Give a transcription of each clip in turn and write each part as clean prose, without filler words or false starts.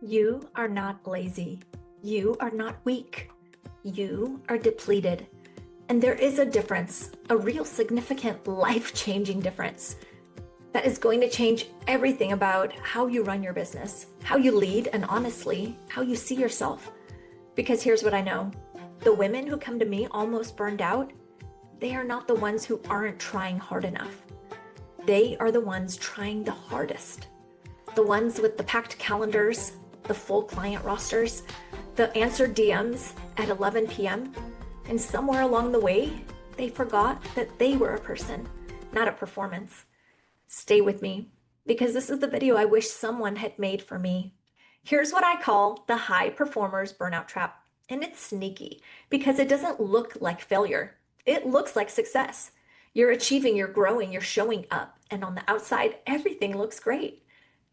You are not lazy. You are not weak. You are depleted. And there is a difference, a real significant life-changing difference that is going to change everything about how you run your business, how you lead, and honestly, how you see yourself. Because here's what I know. The women who come to me almost burned out, they are not the ones who aren't trying hard enough. They are the ones trying the hardest. The ones with the packed calendars, the full client rosters, the answered DMs at 11 p.m. And somewhere along the way, they forgot that they were a person, not a performance. Stay with me, because this is the video I wish someone had made for me. Here's what I call the high performers burnout trap. And it's sneaky because it doesn't look like failure. It looks like success. You're achieving, you're growing, you're showing up. And on the outside, everything looks great.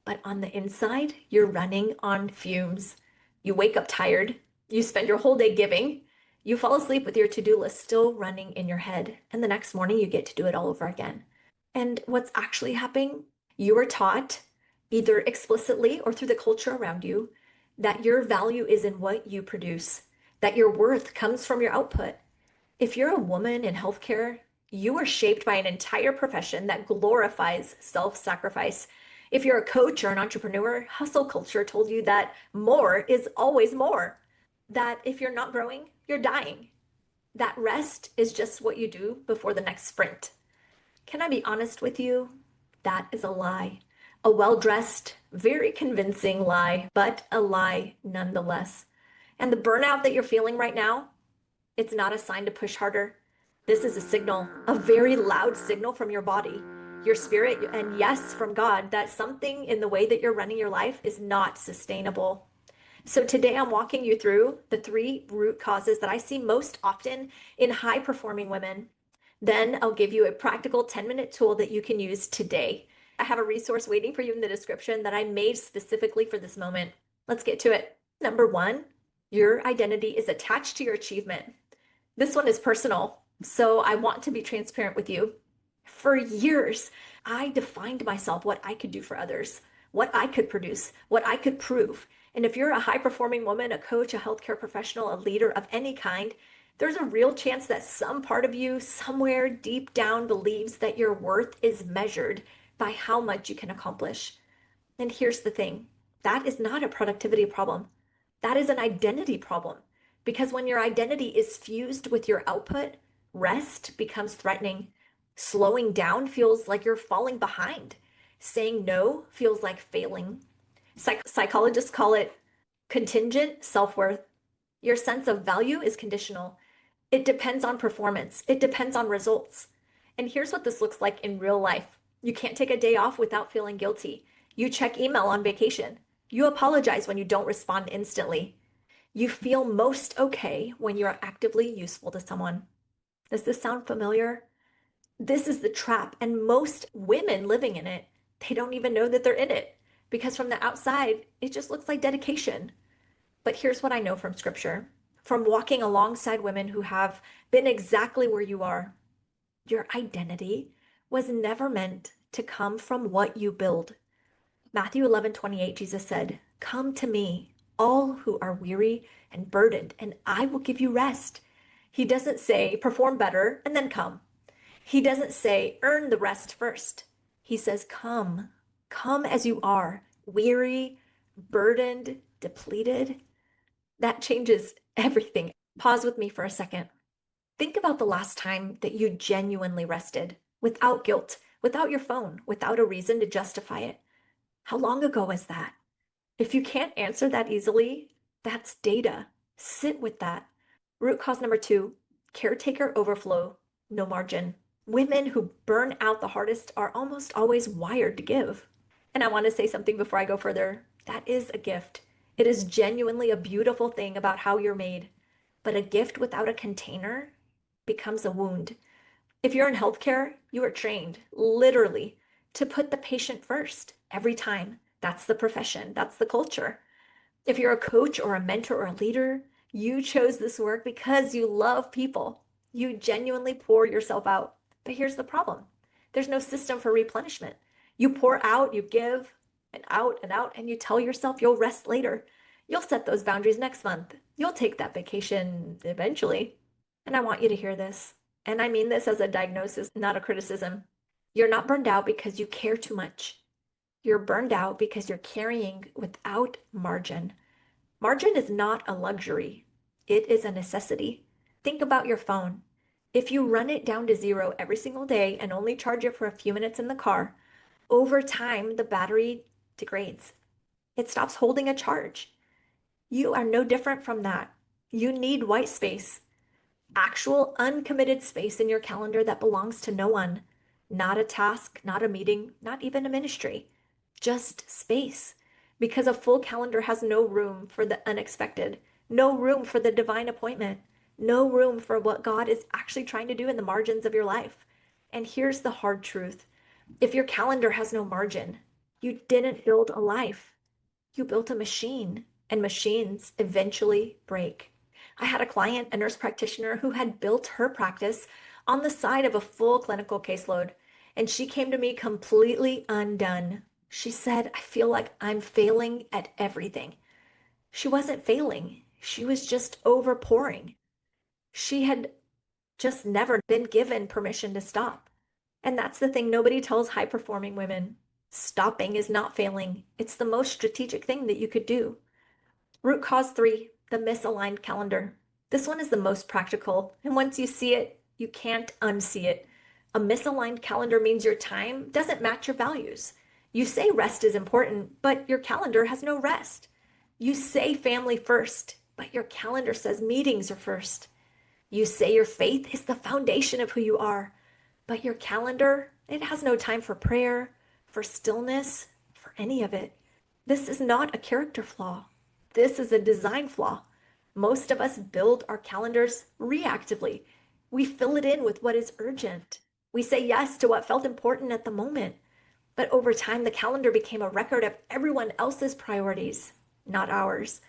But on the inside, you're running on fumes. You wake up tired. You spend your whole day giving. You fall asleep with your to-do list still running in your head. And the next morning, you get to do it all over again. And what's actually happening? You are taught, either explicitly or through the culture around you, that your value is in what you produce, that your worth comes from your output. If you're a woman in healthcare, you are shaped by an entire profession that glorifies self-sacrifice. If you're a coach or an entrepreneur, hustle culture told you that more is always more, that if you're not growing, you're dying, that rest is just what you do before the next sprint. Can I be honest with you? That is a lie. A well-dressed, very convincing lie, but a lie nonetheless. And the burnout that you're feeling right now, it's not a sign to push harder. This is a signal, a very loud signal from your body, your spirit, and yes, from God, that something in the way that you're running your life is not sustainable. So today I'm walking you through the 3 root causes that I see most often in high-performing women. Then I'll give you a practical 10-minute tool that you can use today. I have a resource waiting for you in the description that I made specifically for this moment. Let's get to it. Number 1, your identity is attached to your achievement. This one is personal, so I want to be transparent with you. For years, I defined myself, what I could do for others, what I could produce, what I could prove. And if you're a high-performing woman, a coach, a healthcare professional, a leader of any kind, there's a real chance that some part of you somewhere deep down believes that your worth is measured by how much you can accomplish. And here's the thing, that is not a productivity problem. That is an identity problem. Because when your identity is fused with your output, rest becomes threatening. Slowing down feels like you're falling behind. Saying no feels like failing. Psychologists call it contingent self-worth. Your sense of value is conditional. It depends on performance. It depends on results. And here's what this looks like in real life. You can't take a day off without feeling guilty. You check email on vacation. You apologize when you don't respond instantly. You feel most okay when you're actively useful to someone. Does this sound familiar? This is the trap, and most women living in it, they don't even know that they're in it, because from the outside, it just looks like dedication. But here's what I know from scripture, from walking alongside women who have been exactly where you are. Your identity was never meant to come from what you build. Matthew 11:28, Jesus said, "Come to me, all who are weary and burdened, and I will give you rest." He doesn't say, perform better and then come. He doesn't say, earn the rest first. He says, come as you are, weary, burdened, depleted. That changes everything. Pause with me for a second. Think about the last time that you genuinely rested, without guilt, without your phone, without a reason to justify it. How long ago was that? If you can't answer that easily, that's data. Sit with that. Root cause number 2, caretaker overflow, no margin. Women who burn out the hardest are almost always wired to give. And I want to say something before I go further. That is a gift. It is genuinely a beautiful thing about how you're made. But a gift without a container becomes a wound. If you're in healthcare, you are trained, literally, to put the patient first every time. That's the profession. That's the culture. If you're a coach or a mentor or a leader, you chose this work because you love people. You genuinely pour yourself out. But here's the problem. There's no system for replenishment. You pour out, you give, and out, and you tell yourself you'll rest later. You'll set those boundaries next month. You'll take that vacation eventually. And I want you to hear this. And I mean this as a diagnosis, not a criticism. You're not burned out because you care too much. You're burned out because you're carrying without margin. Margin is not a luxury, it is a necessity. Think about your phone. If you run it down to zero every single day and only charge it for a few minutes in the car, over time the battery degrades. It stops holding a charge. You are no different from that. You need white space, actual uncommitted space in your calendar that belongs to no one. Not a task, not a meeting, not even a ministry. Just space. Because a full calendar has no room for the unexpected, no room for the divine appointment, no room for what God is actually trying to do in the margins of your life. And here's the hard truth. If your calendar has no margin, you didn't build a life. You built a machine, and machines eventually break. I had a client, a nurse practitioner, who had built her practice on the side of a full clinical caseload, and she came to me completely undone. She said, I feel like I'm failing at everything. She wasn't failing, she was just overpouring. She had just never been given permission to stop. And that's the thing nobody tells high performing women. Stopping is not failing, it's the most strategic thing that you could do. Root cause 3, the misaligned calendar. This one is the most practical, and once you see it, you can't unsee it. A misaligned calendar means your time doesn't match your values. You say rest is important, but your calendar has no rest. You say family first, but your calendar says meetings are first. You say your faith is the foundation of who you are, but your calendar, it has no time for prayer, for stillness, for any of it. This is not a character flaw. This is a design flaw. Most of us build our calendars reactively. We fill it in with what is urgent. We say yes to what felt important at the moment. But over time, the calendar became a record of everyone else's priorities, not ours.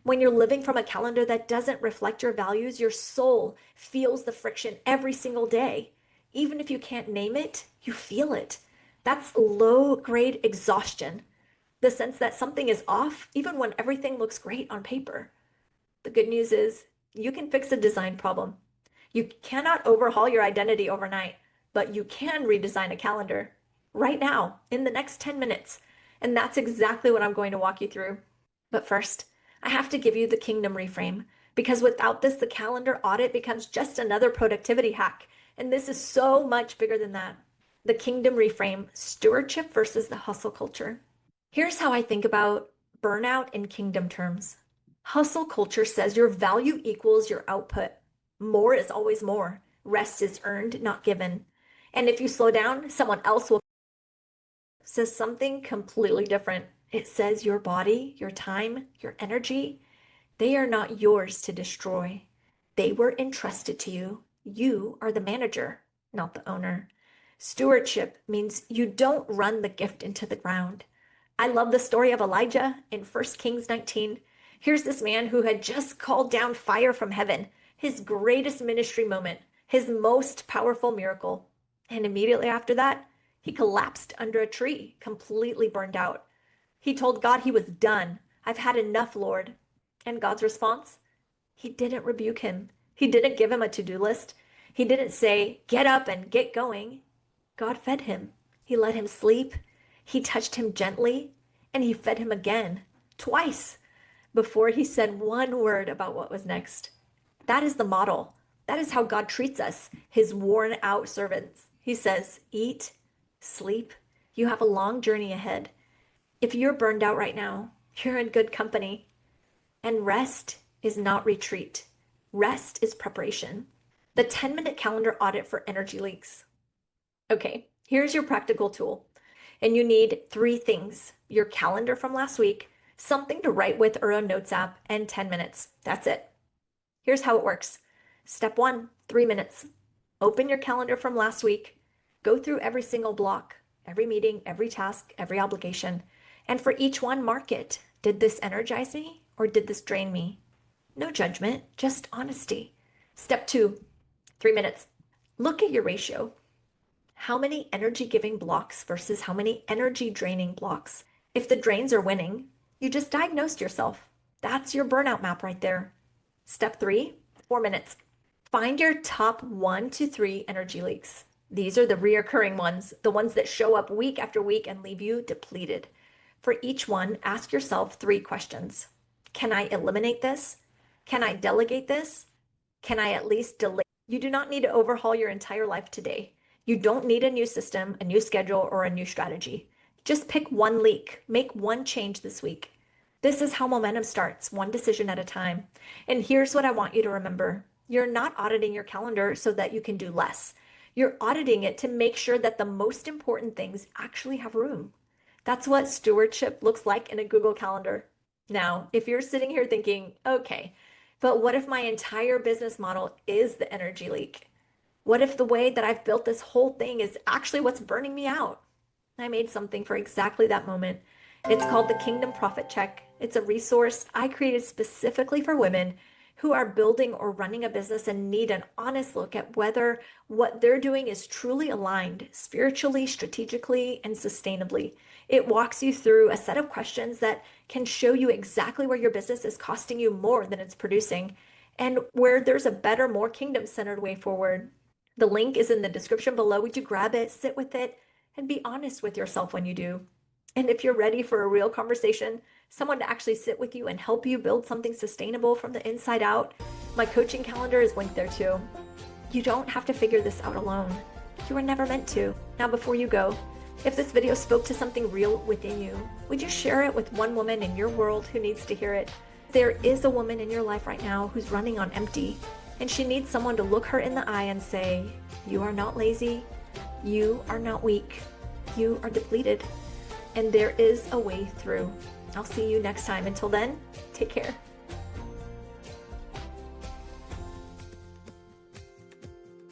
When you're living from a calendar that doesn't reflect your values, your soul feels the friction every single day. Even if you can't name it, you feel it. That's low-grade exhaustion. The sense that something is off, even when everything looks great on paper. The good news is, you can fix a design problem. You cannot overhaul your identity overnight, but you can redesign a calendar right now, in the next 10 minutes. And that's exactly what I'm going to walk you through. But first, I have to give you the Kingdom Reframe, because without this, the calendar audit becomes just another productivity hack. And this is so much bigger than that. The Kingdom Reframe, stewardship versus the hustle culture. Here's how I think about burnout in kingdom terms. Hustle culture says your value equals your output. More is always more. Rest is earned, not given. And if you slow down, someone else will. Says something completely different. It says your body, your time, your energy, they are not yours to destroy. They were entrusted to you. You are the manager, not the owner. Stewardship means you don't run the gift into the ground. I love the story of Elijah in 1 Kings 19. Here's this man who had just called down fire from heaven, his greatest ministry moment, his most powerful miracle. And immediately after that, he collapsed under a tree, completely burned out. He told God he was done. I've had enough, Lord. And God's response? He didn't rebuke him. He didn't give him a to-do list. He didn't say, get up and get going. God fed him. He let him sleep. He touched him gently, and he fed him again, twice, before he said one word about what was next. That is the model. That is how God treats us, his worn out servants. He says, eat, sleep. You have a long journey ahead. If you're burned out right now, you're in good company. And rest is not retreat. Rest is preparation. The 10-minute calendar audit for energy leaks. Okay, here's your practical tool. And you need 3 things: your calendar from last week, something to write with or a notes app, and 10 minutes. That's it. Here's how it works. Step 1, 3 minutes. Open your calendar from last week. Go through every single block, every meeting, every task, every obligation. And for each one, mark it. Did this energize me or did this drain me? No judgment, just honesty. Step 2, 3 minutes. Look at your ratio. How many energy-giving blocks versus how many energy-draining blocks? If the drains are winning, you just diagnosed yourself. That's your burnout map right there. Step 3, 4 minutes. Find your top 1 to 3 energy leaks. These are the reoccurring ones, the ones that show up week after week and leave you depleted. For each one, ask yourself 3 questions. Can I eliminate this? Can I delegate this? Can I at least delay? You do not need to overhaul your entire life today. You don't need a new system, a new schedule, or a new strategy. Just pick one leak. Make one change this week. This is how momentum starts, one decision at a time. And here's what I want you to remember. You're not auditing your calendar so that you can do less. You're auditing it to make sure that the most important things actually have room. That's what stewardship looks like in a Google Calendar. Now, if you're sitting here thinking, okay, but what if my entire business model is the energy leak? What if the way that I've built this whole thing is actually what's burning me out? I made something for exactly that moment. It's called the Kingdom Profit Check. It's a resource I created specifically for women who are building or running a business and need an honest look at whether what they're doing is truly aligned spiritually, strategically, and sustainably. It walks you through a set of questions that can show you exactly where your business is costing you more than it's producing and where there's a better, more kingdom-centered way forward. The link is in the description below. Would you grab it, sit with it, and be honest with yourself when you do? And if you're ready for a real conversation, someone to actually sit with you and help you build something sustainable from the inside out, my coaching calendar is linked there too. You don't have to figure this out alone. You were never meant to. Now, before you go, if this video spoke to something real within you, would you share it with one woman in your world who needs to hear it? There is a woman in your life right now who's running on empty, and she needs someone to look her in the eye and say, you are not lazy, you are not weak, you are depleted, and there is a way through. I'll see you next time. Until then, take care.